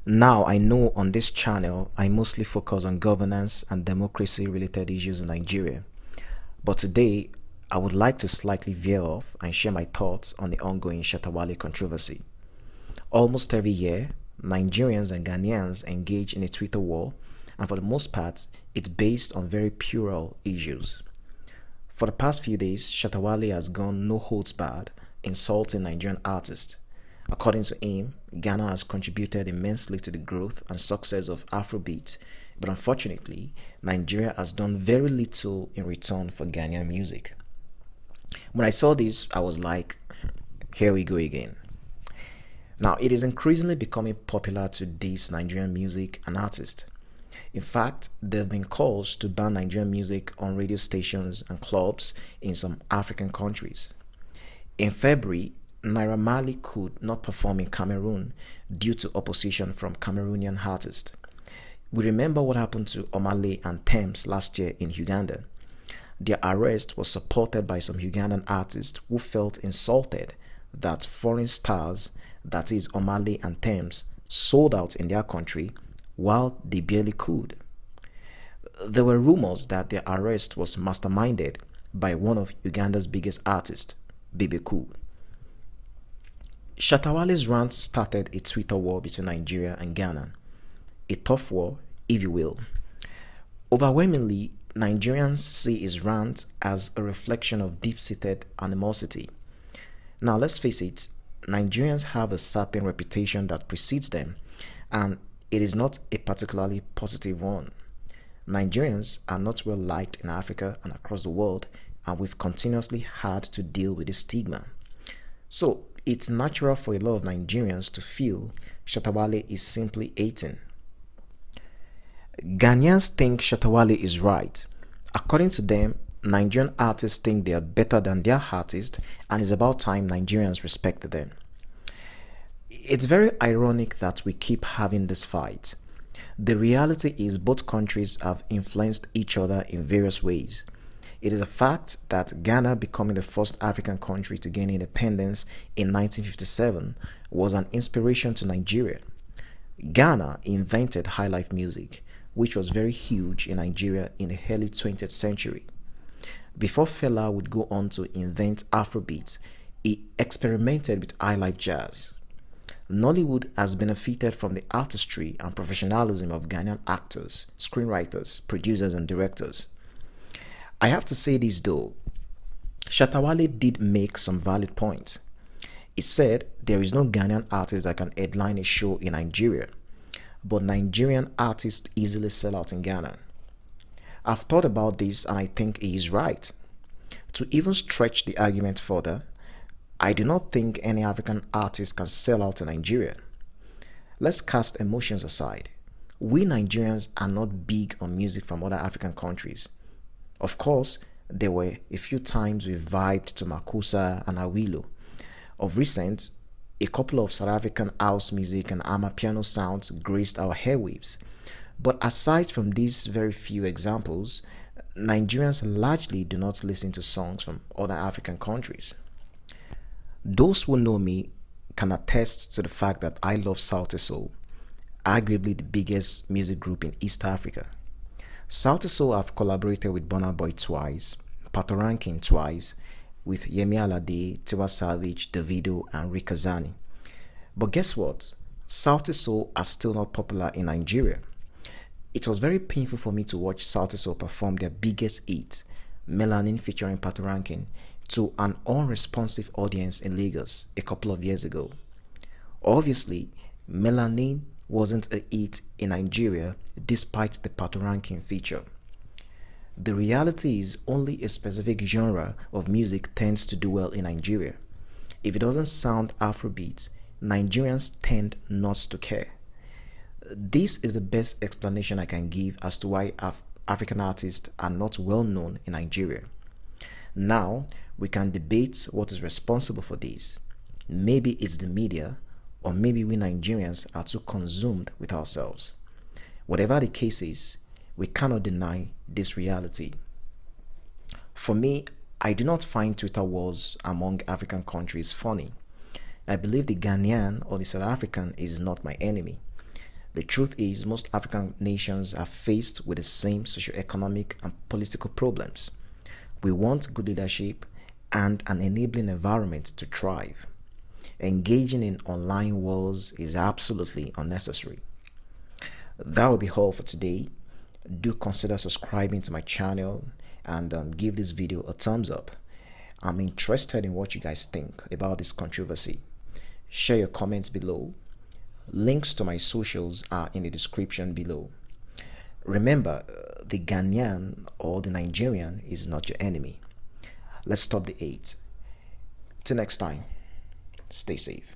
Now, I know on this channel, I mostly focus on governance and democracy related issues in Nigeria. But today, I would like to slightly veer off and share my thoughts on the ongoing Shatta Wale controversy. Almost every year, Nigerians and Ghanaians engage in a Twitter war, and for the most part, it's based on very puerile issues. For the past few days, Shatta Wale has gone no holds barred, insulting Nigerian artists. According to him, Ghana has contributed immensely to the growth and success of Afrobeat, but unfortunately, Nigeria has done very little in return for Ghanaian music. When I saw this, I was like, here we go again. Now, it is increasingly becoming popular to diss Nigerian music and artists. In fact, there have been calls to ban Nigerian music on radio stations and clubs in some African countries. In February, Naira Marley could not perform in Cameroon due to opposition from Cameroonian artists. We remember what happened to Omale and Thames last year in Uganda. Their arrest was supported by some Ugandan artists who felt insulted that foreign stars, that is Omale and Thames, sold out in their country while they barely could. There were rumors that their arrest was masterminded by one of Uganda's biggest artists, Bebe Cool. Shatta Wale's rant started a Twitter war between Nigeria and Ghana, a tough war, if you will. Overwhelmingly, Nigerians see his rant as a reflection of deep-seated animosity. Now, let's face it, Nigerians have a certain reputation that precedes them, and it is not a particularly positive one. Nigerians are not well liked in Africa and across the world, and we've continuously had to deal with this stigma. So, it's natural for a lot of Nigerians to feel Shatta Wale is simply hating. Ghanaians think Shatta Wale is right. According to them, Nigerian artists think they are better than their artists, and it's about time Nigerians respected them. It's very ironic that we keep having this fight. The reality is both countries have influenced each other in various ways. It is a fact that Ghana becoming the first African country to gain independence in 1957 was an inspiration to Nigeria. Ghana invented highlife music, which was very huge in Nigeria in the early 20th century. Before Fela would go on to invent Afrobeat, he experimented with highlife jazz. Nollywood has benefited from the artistry and professionalism of Ghanaian actors, screenwriters, producers, and directors. I have to say this though, Shatta Wale did make some valid points. He said there is no Ghanaian artist that can headline a show in Nigeria, but Nigerian artists easily sell out in Ghana. I've thought about this and I think he is right. To even stretch the argument further, I do not think any African artist can sell out in Nigeria. Let's cast emotions aside. We Nigerians are not big on music from other African countries. Of course, there were a few times we vibed to Makusa and Awilo. Of recent, a couple of South African house music and amapiano sounds graced our airwaves. But aside from these very few examples, Nigerians largely do not listen to songs from other African countries. Those who know me can attest to the fact that I love Sauti Soul, arguably the biggest music group in East Africa. Sauti Soul have collaborated with Burna Boy twice, Pato Rankin twice, with Yemi Alade, Tiwa Savage, Davido, and Rick Azani. But guess what? Sauti Soul are still not popular in Nigeria. It was very painful for me to watch Sauti Soul perform their biggest hit, Melanin featuring Pato Rankin, to an unresponsive audience in Lagos a couple of years ago. Obviously, Melanin wasn't a hit in Nigeria despite the Pato Rankin feature. The reality is only a specific genre of music tends to do well in Nigeria. If it doesn't sound Afrobeat, Nigerians tend not to care. This is the best explanation I can give as to why African artists are not well known in Nigeria. Now, we can debate what is responsible for this. Maybe it's the media, or maybe we Nigerians are too consumed with ourselves. Whatever the case is, we cannot deny this reality. For me, I do not find Twitter wars among African countries funny. I believe the Ghanaian or the South African is not my enemy. The truth is, most African nations are faced with the same socio-economic and political problems. We want good leadership and an enabling environment to thrive. Engaging in online wars is absolutely unnecessary. That will be all for today. Do consider subscribing to my channel and give this video a thumbs up. I'm interested in what you guys think about this controversy. Share your comments below. Links to my socials are in the description below. Remember, the Ghanaian or the Nigerian is not your enemy. Let's stop the hate. Till next time, stay safe.